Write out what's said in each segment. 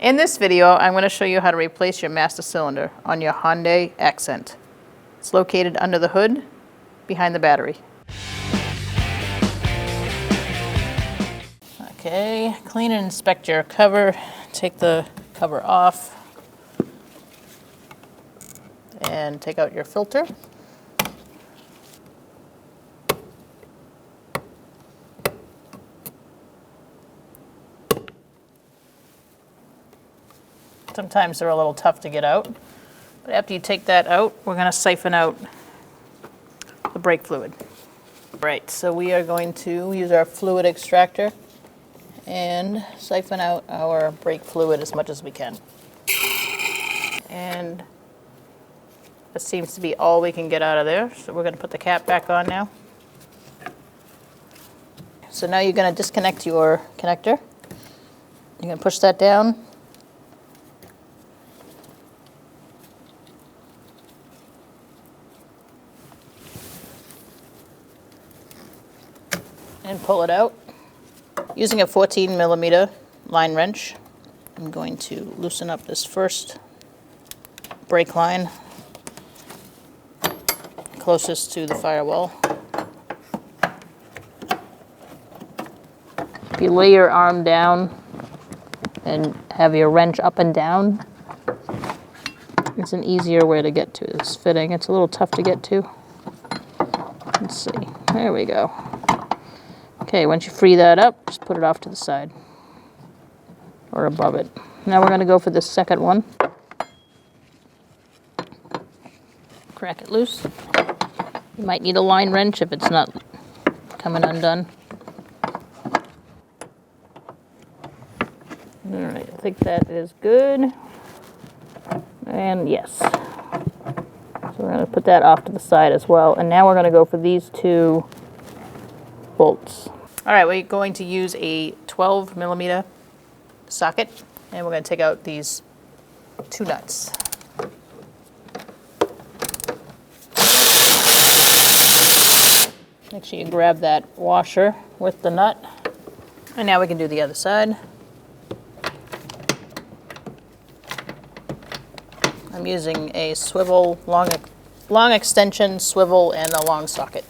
In this video, I'm going to show you how to replace your master cylinder on your Hyundai Accent. It's located under the hood, behind the battery. Okay, clean and inspect your cover. Take the cover off and take out your filter. Sometimes they're a little tough to get out, but after you take that out, we're going to siphon out the brake fluid. Right, so we are going to use our fluid extractor and siphon out our brake fluid as much as we can. And this seems to be all we can get out of there, so we're going to put the cap back on now. So now you're going to disconnect your connector. You're going to push that down. And pull it out. Using a 14mm line wrench, I'm going to loosen up this first brake line closest to the firewall. If you lay your arm down and have your wrench up and down, it's an easier way to get to this fitting. It's a little tough to get to. Let's see. There we go. Okay, once you free that up, just put it off to the side or above it. Now we're going to go for the second one. Crack it loose. You might need a line wrench if it's not coming undone. All right, I think that is good. And yes. So we're going to put that off to the side as well. And now we're going to go for these two bolts. All right, we're going to use a 12mm socket, and we're going to take out these two nuts. Make sure you grab that washer with the nut. And now we can do the other side. I'm using a swivel, long extension swivel, and a long socket.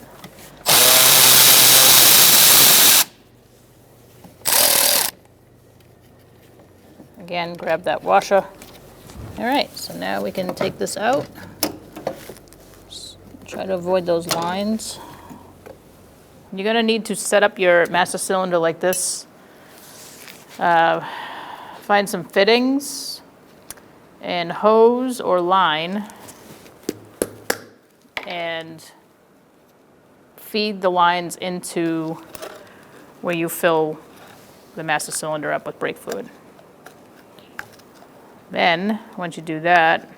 Again, grab that washer. All right, so now we can take this out. Just try to avoid those lines. You're going to need to set up your master cylinder like this. Find some fittings and hose or line and feed the lines into where you fill the master cylinder up with brake fluid. Then, once you do that,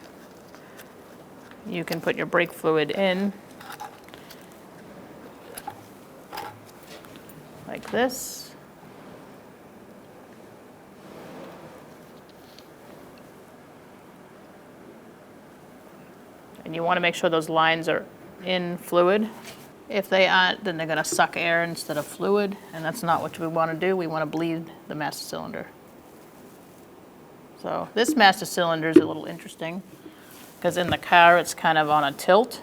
you can put your brake fluid in like this. And you want to make sure those lines are in fluid. If they aren't, then they're going to suck air instead of fluid, and that's not what we want to do. We want to bleed the master cylinder. So this master cylinder is a little interesting because in the car it's kind of on a tilt,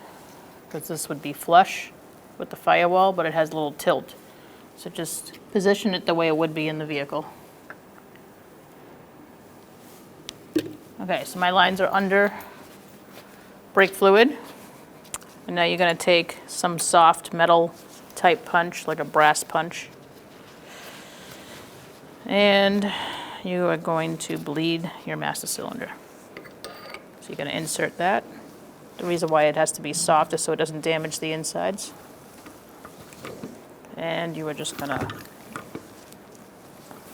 because this would be flush with the firewall, but it has a little tilt. So just position it the way it would be in the vehicle. Okay, so my lines are under brake fluid. And now you're going to take some soft metal type punch, like a brass punch. And you are going to bleed your master cylinder. So you're going to insert that. The reason why it has to be soft is so it doesn't damage the insides. And you are just going to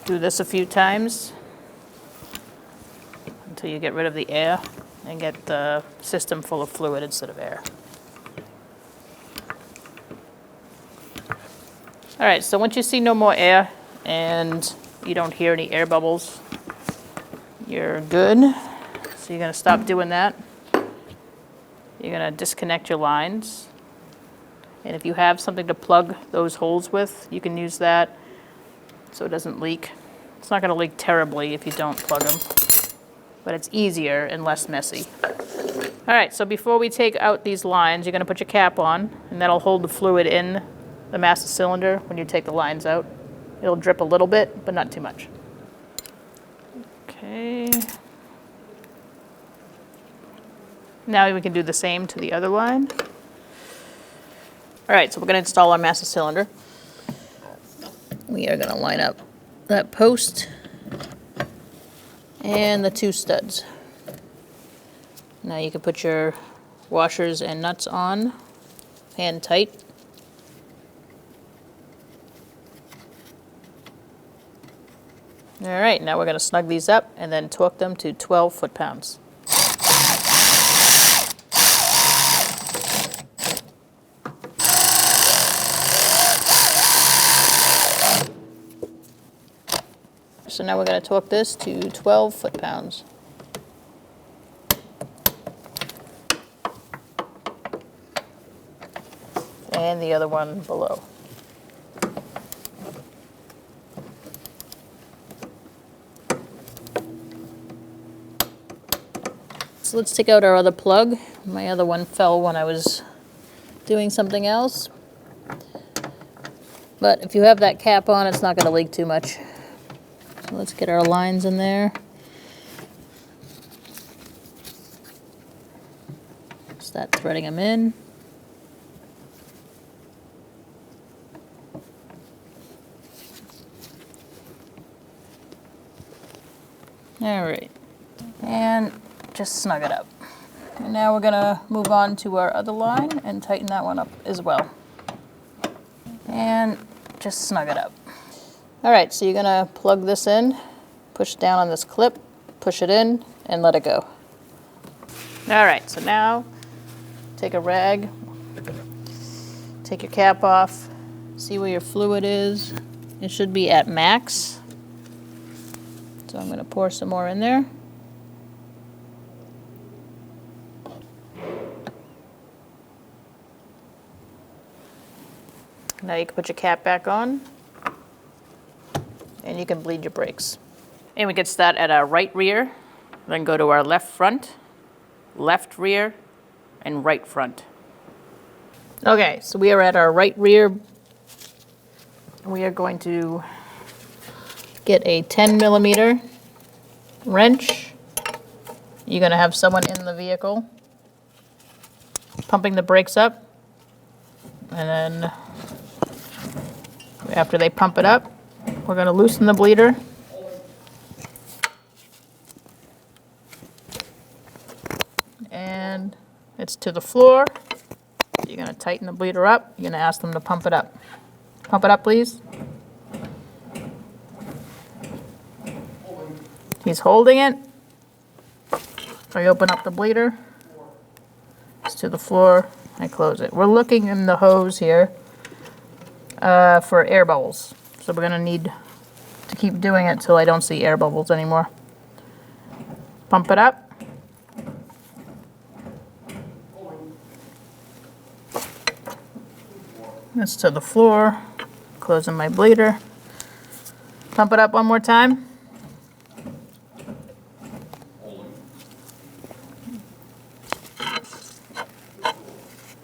do this a few times until you get rid of the air and get the system full of fluid instead of air. All right, so once you see no more air and you don't hear any air bubbles, you're good. So you're going to stop doing that. You're going to disconnect your lines. And if you have something to plug those holes with, you can use that so it doesn't leak. It's not going to leak terribly if you don't plug them. but it's easier and less messy. All right, so before we take out these lines, you're gonna put your cap on, and that'll hold the fluid in the master cylinder when you take the lines out. It'll drip a little bit, but not too much. Okay. Now we can do the same to the other line. All right, so we're gonna install our master cylinder. We are gonna line up that post and the 2 studs. Now you can put your washers and nuts on, hand tight. All right, now we're going to snug these up and then torque them to 12 foot-pounds. So now we're going to torque this to 12 foot-pounds. And the other one below. So let's take out our other plug. My other one fell when I was doing something else. But if you have that cap on, it's not going to leak too much. So let's get our lines in there. Start threading them in. All right, and just snug it up. And now we're gonna move on to our other line and tighten that one up as well. And just snug it up. All right, so you're gonna plug this in, push down on this clip, push it in, and let it go. All right, so now take a rag, take your cap off, see where your fluid is. It should be at max. So I'm going to pour some more in there. Now you can put your cap back on, and you can bleed your brakes. And we can start at our right rear, then go to our left front, left rear, and right front. Okay, so we are at our right rear. We are going to get a 10mm wrench. You're going to have someone in the vehicle pumping the brakes up, and then after they pump it up, we're going to loosen the bleeder. And it's to the floor. You're going to tighten the bleeder up. You're going to ask them to pump it up. Pump it up, please. He's holding it. I open up the bleeder. It's to the floor. I close it. We're looking in the hose here for air bubbles. So we're going to need to keep doing it till I don't see air bubbles anymore. Pump it up. It's to the floor. Closing my bleeder. Pump it up one more time.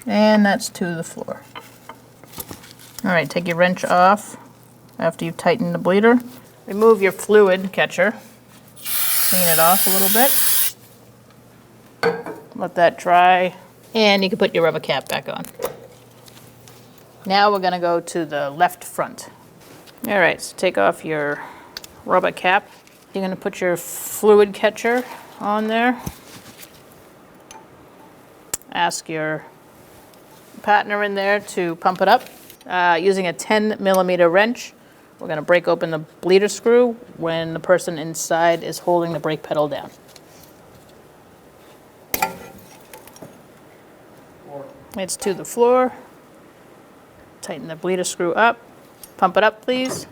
And that's to the floor. All right, take your wrench off after you've tightened the bleeder. Remove your fluid catcher. Clean it off a little bit. Let that dry. And you can put your rubber cap back on. Now we're gonna go to the left front. All right, so take off your rubber cap. You're gonna put your fluid catcher on there. Ask your partner in there to pump it up. Using a 10mm wrench, we're going to break open the bleeder screw when the person inside is holding the brake pedal down. It's to the floor. Tighten the bleeder screw up. Pump it up, please.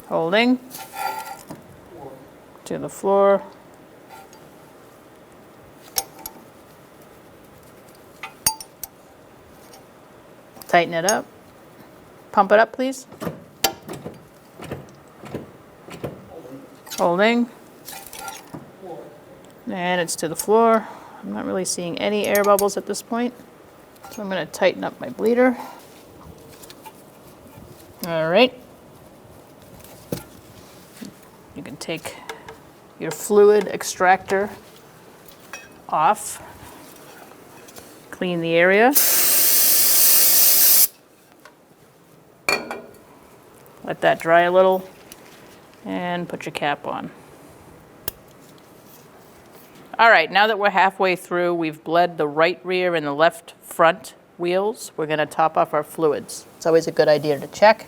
Holding. To the floor. Tighten it up. Pump it up, please. Holding. And it's to the floor. I'm not really seeing any air bubbles at this point. So I'm going to tighten up my bleeder. All right. You can take your fluid extractor off. Clean the area. Let that dry a little and put your cap on. All right, now that we're halfway through, we've bled the right rear and the left front wheels. We're gonna top off our fluids. It's always a good idea to check,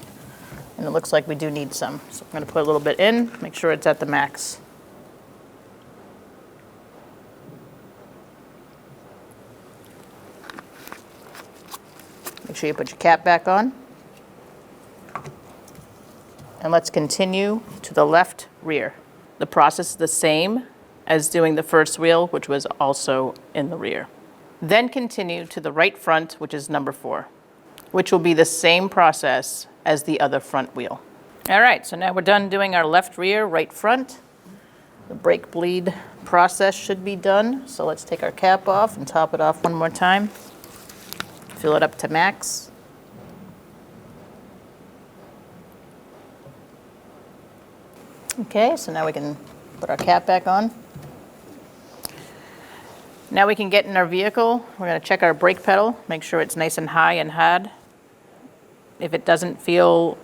and it looks like we do need some. So I'm gonna put a little bit in, make sure it's at the max. Make sure you put your cap back on. And let's continue to the left rear. The process is the same as doing the first wheel, which was also in the rear. Then continue to the right front, which is number 4, which will be the same process as the other front wheel. All right, so now we're done doing our left rear, right front. The brake bleed process should be done. So let's take our cap off and top it off one more time. Fill it up to max. Okay, so now we can put our cap back on. Now we can get in our vehicle. We're going to check our brake pedal, make sure it's nice and high and hard. If it doesn't feel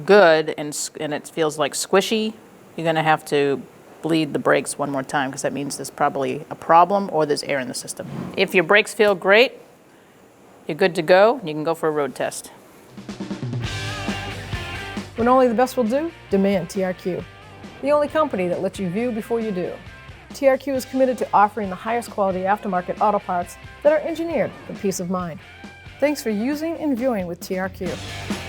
good and it feels like squishy, you're going to have to bleed the brakes one more time because that means there's probably a problem or there's air in the system. If your brakes feel great, you're good to go. You can go for a road test. When only the best will do, demand TRQ. The only company that lets you view before you do. TRQ is committed to offering the highest quality aftermarket auto parts that are engineered for peace of mind. Thanks for using and viewing with TRQ.